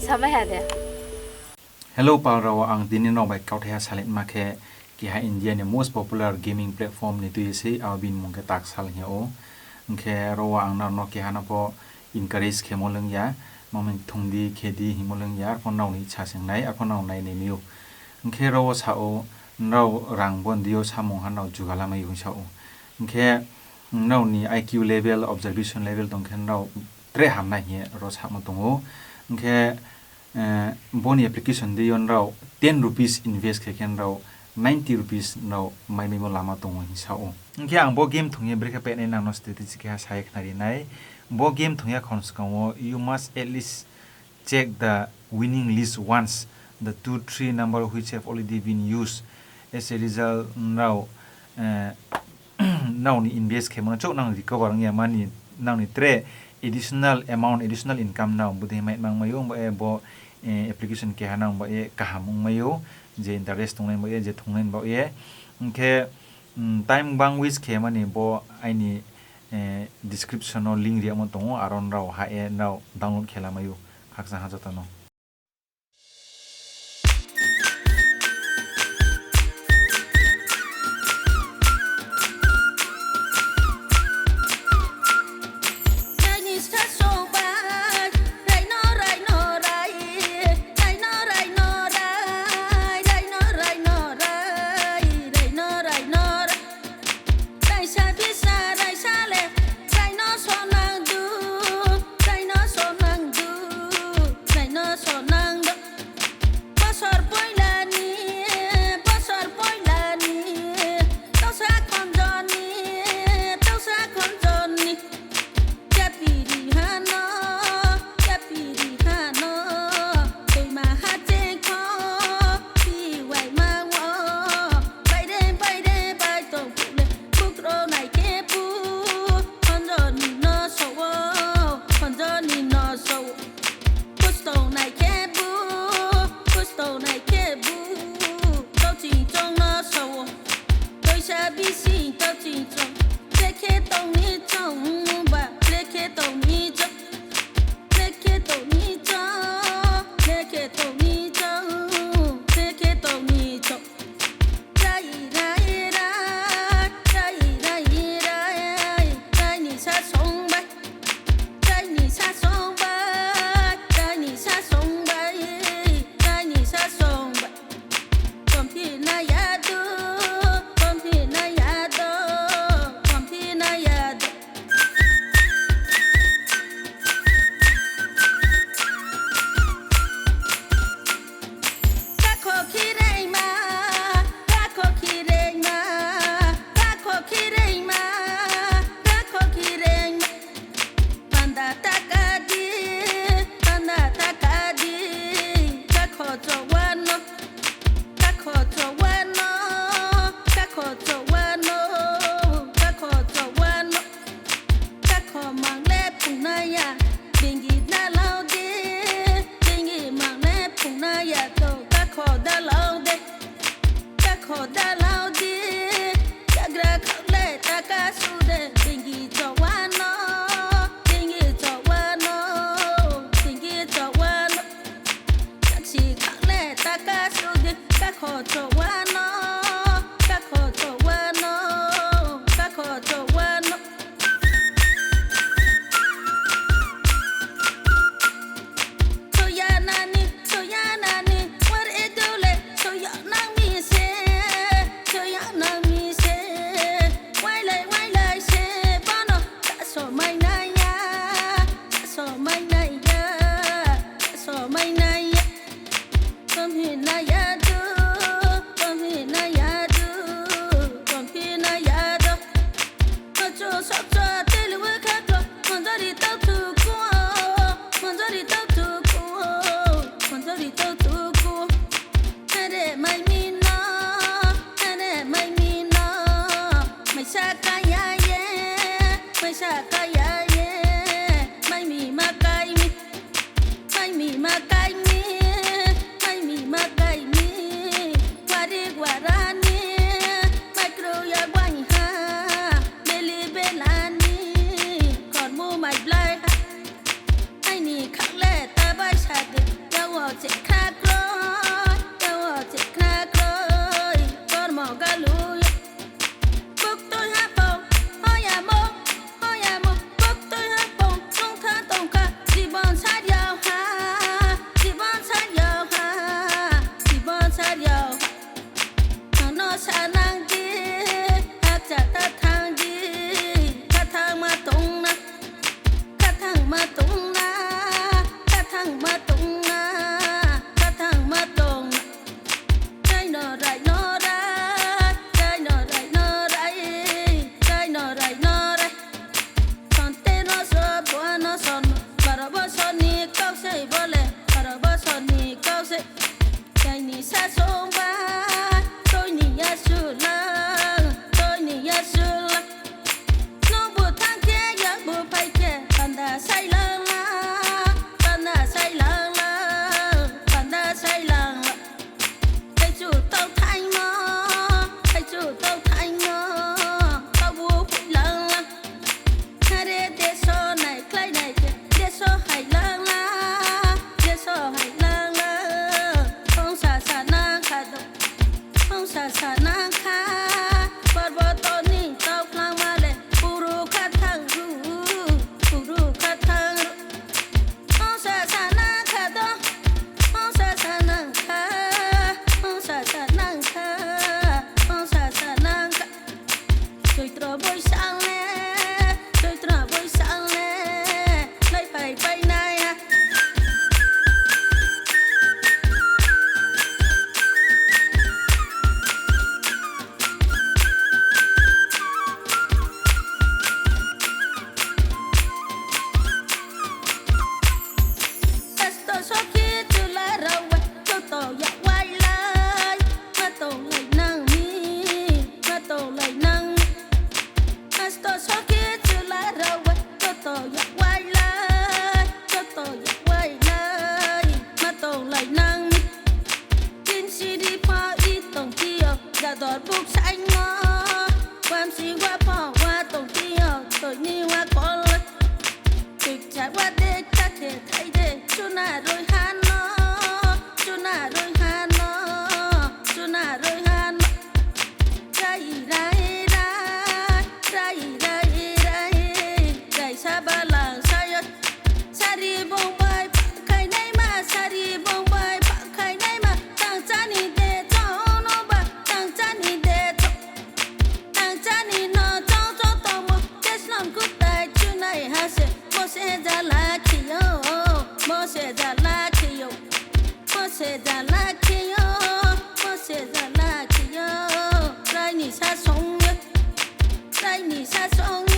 Sama hade. Hello Palrawa ang dinino by Kauthaya Salit Makhe ki ha India ne most popular gaming platform ni tu ise albin mungke tak sal he o ngke rawa ang na no ki hana po encourage khemoleng ya moment thungdi khedi himoleng ya pon naw ni cha seng nai a pon naw nai ne miu ngke rawa sa o naw rang bon dio samong han naw jugala mai hu sa o ngke naw ni IQ level observation level tong khen naw tre ham na he ro sa mo tongo ngke boni application de yon raw 10 rupees invest keken raw 90 rupees now mai memo lama tongo hisao ngke ang bo game thungye break up ne nang no strategy ka sai khnari nai bo game thungya khons kawo you must at least check the winning list once the 2-3 number which have already been used as a result now now ni invest kemo chok nang recover ngia mani now ni tre additional amount additional income now budhe mai mang mayo bo application ke hanang ba e kahamung mayo je interest tunglen ba e je thunglen ba e ke time bang wis ke mani bo aini description no link ri amon tongo aron raw ha e now download khela mayo khaksa ha jata no thằng mà tung na cá thằng mà tung na cá thằng mà tung trái nọ rải nọ ra trái nọ rải nọ rải trái nọ rải nọ rải son tê nó sơ bùa nó son bà bó son ni câu say bó lệ bà bó son ni câu say cái ni sa sông ba tôi ni ya su la tôi ni ya su la nó bùa thang kia ya bùa phải kia banda say la banda say la banda say la thầy chủ tao thanh mơ thầy chủ tao thanh mơ tao bùa phụ la hai đứa so này clay này đứa so hay la đứa so hay la không xa xa nang khá đâu không xa xa nang khá bật bật to ni tao lang ma le puru khát thang puru khát thang không xa xa nang khá đâu không xa xa nang khá không xa xa nang khá không xa xa nang khá tôi trò bôi sang nè tôi trò bôi sang nè lấy phải bay này ha esto so kia tu la rau tôi tổ ya quay lại mà tổ lại năng mi mà tổ lại năng esto so kia tu la rau tôi tổ ya quay lại tôi tổ ya quay lại mà tổ lại năng mi tin si đi pha ít tổng tiêu đã đòi buộc xanh ngó quan si qua bỏ qua tổng tiêu tôi ni qua con lên trực trải qua đê ta để thấy đê chú na rồi han nó chú na rồi han nó chú na rồi han nó rai rai rai rai rai rai rai sa ba lang say sari bông bay khai nay mà sari bông bay khai nay mà tang cha ni de cho nó ba tang cha ni de cho tang cha ni nó cho tao mo chết lòng cút tay chú này ha se ra la kiyo mo se ra la kiyo mo se ra la kiyo mo se ra la kiyo rai ni sa song rai ni sa song